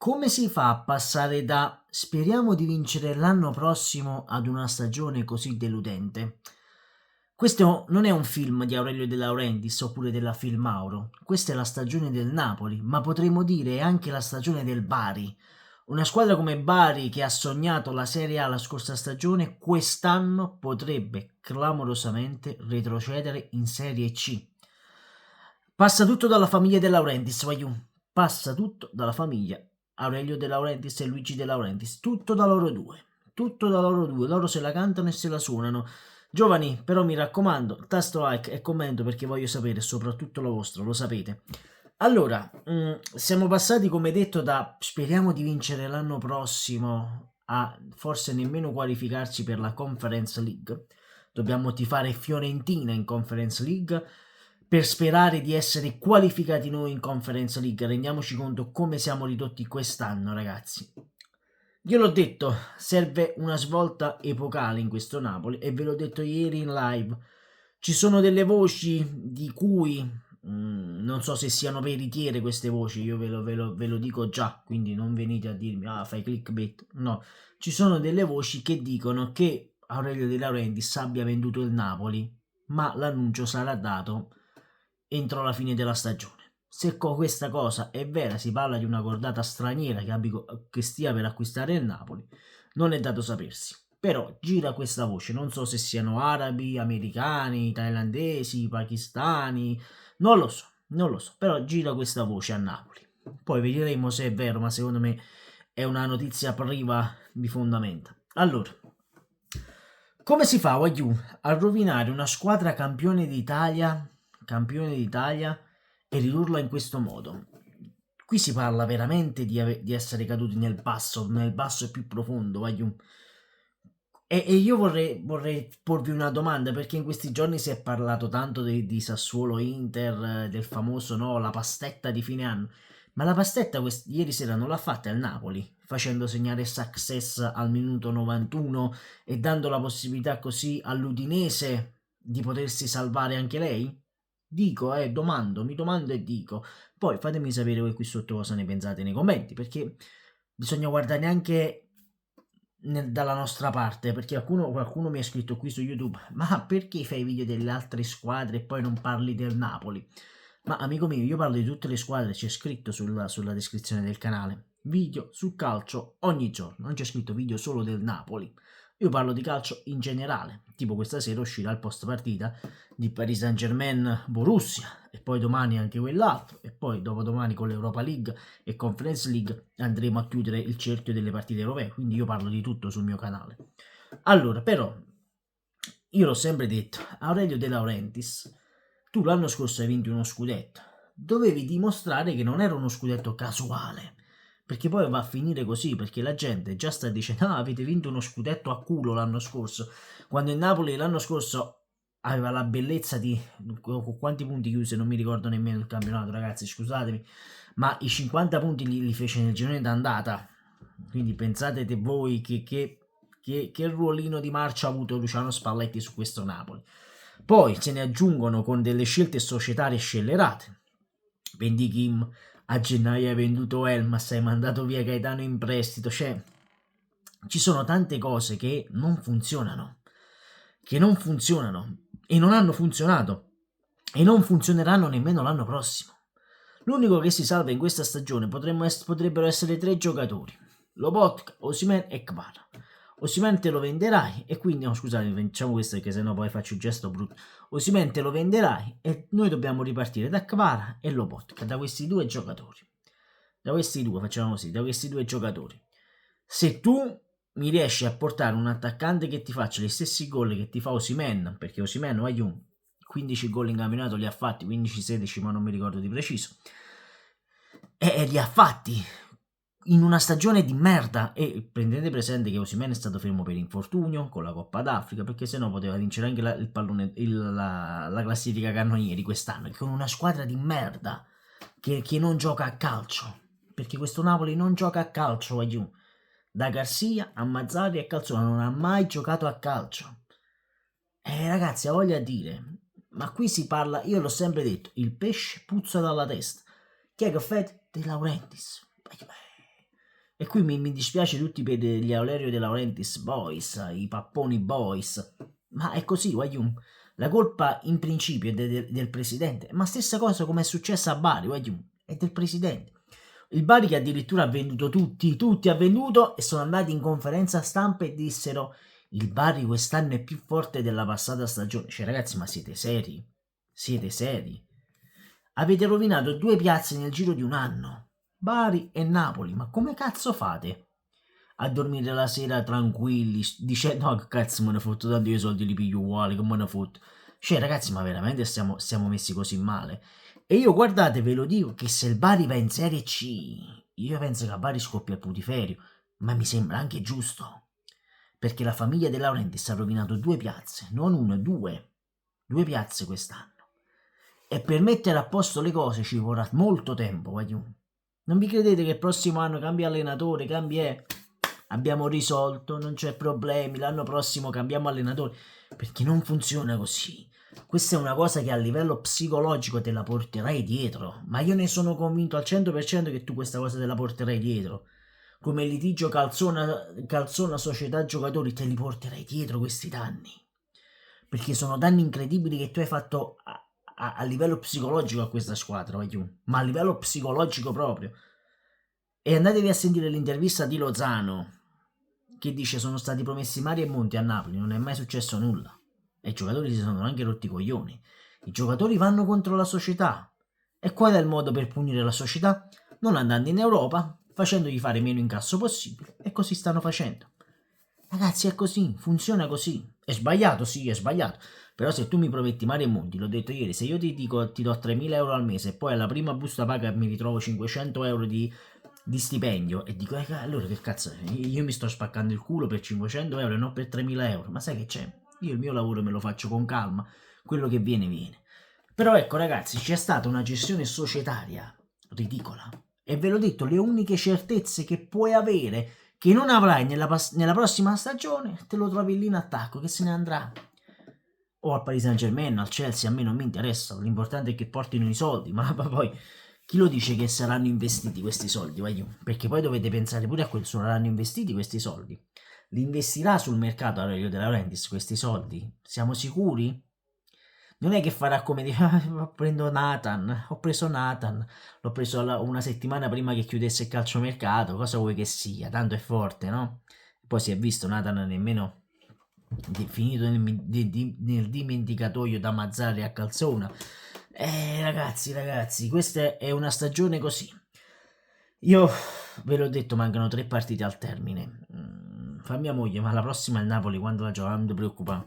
Come si fa a passare da speriamo di vincere l'anno prossimo ad una stagione così deludente? Questo non è un film di Aurelio De Laurentiis oppure della Filmauro, questa è la stagione del Napoli, ma potremmo dire è anche la stagione del Bari. Una squadra come Bari che ha sognato la Serie A la scorsa stagione, quest'anno potrebbe clamorosamente retrocedere in Serie C. Passa tutto dalla famiglia De Laurentiis, voglio. Passa tutto dalla famiglia Aurelio De Laurentiis e Luigi De Laurentiis, tutto da loro due. Tutto da loro due, loro se la cantano e se la suonano. Giovani, però mi raccomando, tasto like e commento perché voglio sapere, soprattutto lo vostro, lo sapete. Allora, siamo passati come detto da speriamo di vincere l'anno prossimo a forse nemmeno qualificarci per la Conference League. Dobbiamo tifare Fiorentina in Conference League per sperare di essere qualificati noi in Conference League. Rendiamoci conto come siamo ridotti quest'anno, ragazzi. Io l'ho detto, serve una svolta epocale in questo Napoli e ve l'ho detto ieri in live. Ci sono delle voci di cui non so se siano veritiere queste voci, io ve lo dico già, quindi non venite a dirmi fai clickbait. No, ci sono delle voci che dicono che Aurelio De Laurentiis abbia venduto il Napoli, ma l'annuncio sarà dato entro la fine della stagione. Se questa cosa è vera, si parla di una cordata straniera che stia per acquistare il Napoli, non è dato sapersi. Però gira questa voce, non so se siano arabi, americani, thailandesi, pakistani, non lo so, però gira questa voce a Napoli. Poi vedremo se è vero, ma secondo me è una notizia priva di fondamenta. Allora, come si fa, Wagyu, a rovinare una squadra campione d'Italia e ridurla in questo modo? Qui si parla veramente di essere caduti nel basso e più profondo, Wagyu. E io vorrei porvi una domanda, perché in questi giorni si è parlato tanto di Sassuolo-Inter, del famoso no, la pastetta di fine anno. Ma la pastetta ieri sera non l'ha fatta il Napoli, facendo segnare Success al minuto 91 e dando la possibilità così all'Udinese di potersi salvare anche lei? Dico, mi domando e dico. Poi fatemi sapere voi qui sotto cosa ne pensate nei commenti, perché bisogna guardare anche dalla nostra parte, perché qualcuno mi ha scritto qui su YouTube, ma perché fai video delle altre squadre e poi non parli del Napoli? Ma amico mio, io parlo di tutte le squadre, c'è scritto sulla descrizione del canale. Video sul calcio ogni giorno, non c'è scritto video solo del Napoli. Io parlo di calcio in generale, tipo questa sera uscirà il post partita di Paris Saint-Germain Borussia e poi domani anche quell'altro e poi dopodomani con l'Europa League e Conference League andremo a chiudere il cerchio delle partite europee, quindi io parlo di tutto sul mio canale. Allora, però, io l'ho sempre detto, Aurelio De Laurentiis, tu l'anno scorso hai vinto uno scudetto, dovevi dimostrare che non era uno scudetto casuale, perché poi va a finire così, perché la gente già sta dicendo avete vinto uno scudetto a culo l'anno scorso, quando il Napoli l'anno scorso aveva la bellezza di con quanti punti chiuse, non mi ricordo nemmeno il campionato, ragazzi, scusatemi, ma i 50 punti li fece nel girone d'andata, quindi pensate voi che ruolino di marcia ha avuto Luciano Spalletti su questo Napoli. Poi se ne aggiungono con delle scelte societarie scellerate. Vendi Kim, a gennaio hai venduto Elmas, hai mandato via Gaetano in prestito, cioè ci sono tante cose che non funzionano e non hanno funzionato e non funzioneranno nemmeno l'anno prossimo. L'unico che si salva in questa stagione potrebbero essere 3 giocatori: Lobotka, Osimhen e Kvara. Osimhen te lo venderai e quindi, no scusate, facciamo questo perché sennò poi faccio il gesto brutto. Osimhen te lo venderai e noi dobbiamo ripartire da Kvara e Lobotka, da questi due giocatori. Da questi due, facciamo così, da questi due giocatori. Se tu mi riesci a portare un attaccante che ti faccia gli stessi gol che ti fa Osimhen, perché Osimhen vai 15 gol in campionato li ha fatti, 15-16 ma non mi ricordo di preciso, e li ha fatti in una stagione di merda, e prendete presente che Osimhen è stato fermo per infortunio con la Coppa d'Africa, perché sennò poteva vincere anche la classifica cannonieri quest'anno, con una squadra di merda che non gioca a calcio, perché questo Napoli non gioca a calcio, voglio. Da Garcia a Mazzarri e Calzona non ha mai giocato a calcio. Ragazzi, ha voglia di dire, ma qui si parla, io l'ho sempre detto, il pesce puzza dalla testa. Chi è che fa? De Laurentiis. E qui mi dispiace tutti per gli Aurelio De Laurentiis Boys, i Papponi Boys, ma è così, voglio. La colpa in principio è del presidente, ma stessa cosa come è successa a Bari, voglio, è del presidente. Il Bari che addirittura ha venduto tutti ha venduto e sono andati in conferenza stampa e dissero il Bari quest'anno è più forte della passata stagione. Cioè ragazzi, ma siete seri? Siete seri? Avete rovinato 2 piazze nel giro di un anno, Bari e Napoli, ma come cazzo fate a dormire la sera tranquilli dicendo no, cazzo me ne fotto tanto io i soldi li piglio uguali, come me ne fotto? Cioè ragazzi, ma veramente stiamo messi così male? E io guardate, ve lo dico, che se il Bari va in Serie C, io penso che a Bari scoppia il putiferio, ma mi sembra anche giusto, perché la famiglia De Laurentiis ha rovinato 2 piazze, non una, 2 piazze quest'anno. E per mettere a posto le cose ci vorrà molto tempo, voglio. Non vi credete che il prossimo anno cambia allenatore, abbiamo risolto, non c'è problemi, l'anno prossimo cambiamo allenatore, perché non funziona così. Questa è una cosa che a livello psicologico te la porterai dietro, ma io ne sono convinto al 100% che tu questa cosa te la porterai dietro. Come il litigio calzona società giocatori te li porterai dietro questi danni, perché sono danni incredibili che tu hai fatto a livello psicologico a questa squadra, ma a livello psicologico proprio. E andatevi a sentire l'intervista di Lozano che dice sono stati promessi mari e monti a Napoli, non è mai successo nulla. E i giocatori si sono anche rotti i coglioni. I giocatori vanno contro la società. E qual è il modo per punire la società? Non andando in Europa, facendogli fare meno incasso possibile. E così stanno facendo. Ragazzi, è così, funziona così. È sbagliato, sì, è sbagliato. Però se tu mi prometti mari e monti, l'ho detto ieri, se io ti dico ti do 3.000 euro al mese e poi alla prima busta paga mi ritrovo 500 euro di stipendio e dico, allora che cazzo, io mi sto spaccando il culo per 500 euro e non per 3.000 euro, ma sai che c'è? Io il mio lavoro me lo faccio con calma, quello che viene viene. Però ecco ragazzi, c'è stata una gestione societaria ridicola e ve l'ho detto, le uniche certezze che puoi avere che non avrai nella prossima stagione, te lo trovi lì in attacco, che se ne andrà. O al Paris Saint-Germain, al Chelsea, a me non mi interessa, l'importante è che portino i soldi, ma poi chi lo dice che saranno investiti questi soldi? Perché poi dovete pensare pure a quello, saranno investiti questi soldi. Li investirà sul mercato Aurelio De Laurentiis questi soldi? Siamo sicuri? Non è che farà come dire, prendo Nathan, ho preso Nathan, l'ho preso una settimana prima che chiudesse il calciomercato, cosa vuoi che sia, tanto è forte, no? Poi si è visto Nathan nemmeno finito nel dimenticatoio da Mazzarri a Calzona. Ragazzi, questa è una stagione così. Io ve l'ho detto, mancano 3 partite al termine. Fa mia moglie, ma la prossima il Napoli quando la gioca? Non ti preoccupa.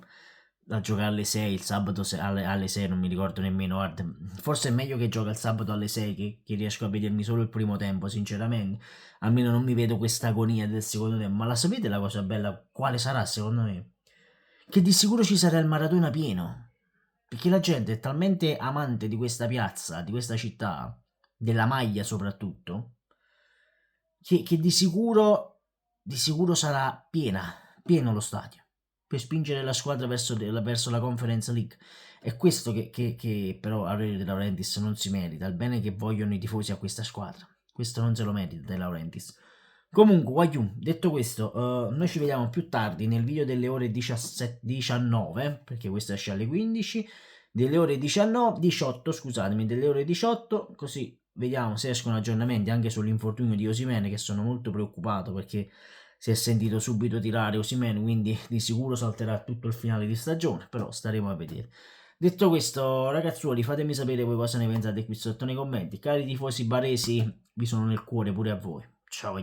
La gioca alle 6, il sabato alle 6, non mi ricordo nemmeno. Guarda, forse è meglio che gioca il sabato alle 6 che riesco a vedermi solo il primo tempo, sinceramente. Almeno non mi vedo questa agonia del secondo tempo. Ma la sapete la cosa bella? Quale sarà secondo me? Che di sicuro ci sarà il Maratona pieno. Perché la gente è talmente amante di questa piazza, di questa città, della maglia soprattutto, che di sicuro sarà pieno lo stadio, per spingere la squadra verso la Conference League. È questo che però Aurelio De Laurentiis non si merita, il bene che vogliono i tifosi a questa squadra. Questo non se lo merita De Laurentiis. Comunque, Guagliù, detto questo, noi ci vediamo più tardi nel video delle ore 19, perché questo esce alle 15, delle ore 18, scusatemi, delle ore 18, così vediamo se escono aggiornamenti anche sull'infortunio di Osimhen, che sono molto preoccupato perché si è sentito subito tirare Osimhen, quindi di sicuro salterà tutto il finale di stagione, però staremo a vedere. Detto questo, ragazzuoli, fatemi sapere voi cosa ne pensate qui sotto nei commenti. Cari tifosi baresi, vi sono nel cuore pure a voi. Ciao,